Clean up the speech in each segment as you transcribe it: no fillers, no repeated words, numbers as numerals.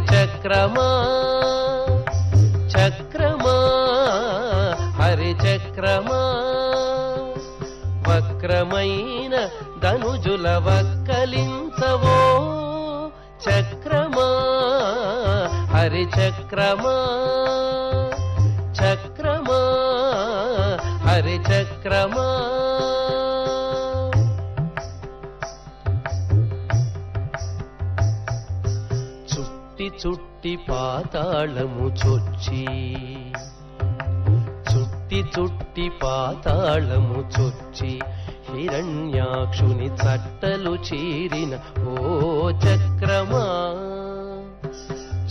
హరిచక్రమా చక్రమా హరిచక్రమా వక్రమైన ధనుజుల వక్కలించవో చక్రమా హరిచక్రమా చక్రమా హరిచక్రమా చుట్టి చుట్టి పాతాళము చొచ్చి చుట్టి చుట్టి పాతాళము చొచ్చి హిరణ్యాక్షుని చట్టలు చీరిన ఓ చక్రమా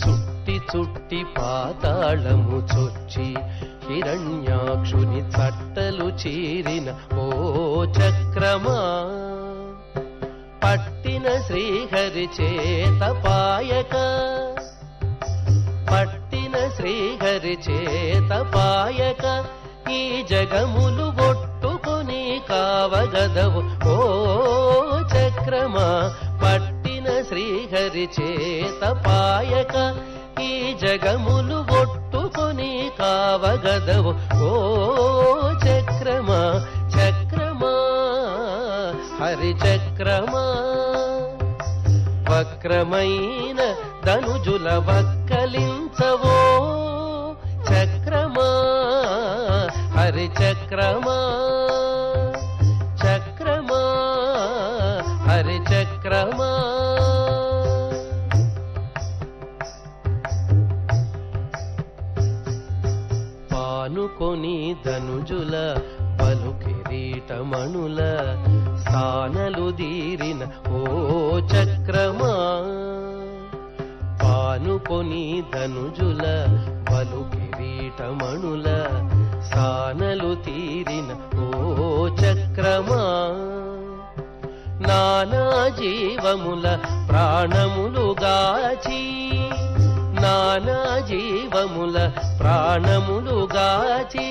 చుట్టి చుట్టి పాతాళము చొచ్చి హిరణ్యాక్షుని చట్టలు చీరిన ఓ చక్రమా పట్టిన శ్రీహరి చేత పాయక పట్టిన శ్రీహరి చేత పాయక ఈ జగములు ఒట్టుకొని కావగదవు ఓ చక్రమా పట్టిన శ్రీహరి చేత పాయక ఈ జగములు ఒట్టుకొని కావగదవు ఓ చక్రమా చక్రమా హరిచక్రమా వక్రమైన ధనుజుల వక్కలించవో చక్రమా హరిచక్రమా చక్రమా హరిచక్రమా పానుకొని ధనుజుల బలు కిరీటమణుల స్థానలు దీరిన ఓ చక్రమా పానుకొని ధనుజుల బలు కిరీటమణుల స్థానలు తీరిన ఓ చక్రమా నానా జీవముల ప్రాణములుగాచి నానా జీవముల ప్రాణములుగాచి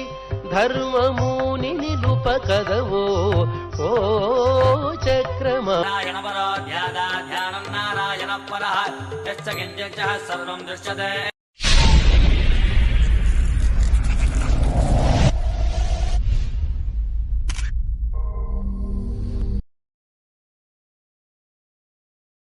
ధర్మముని నిలుపకదవో ఓ చక్రమా నారాయణ పరో ధ్యానం నారాయణ పరః యచ్చ కించిత్ సర్వం దృశ్యతే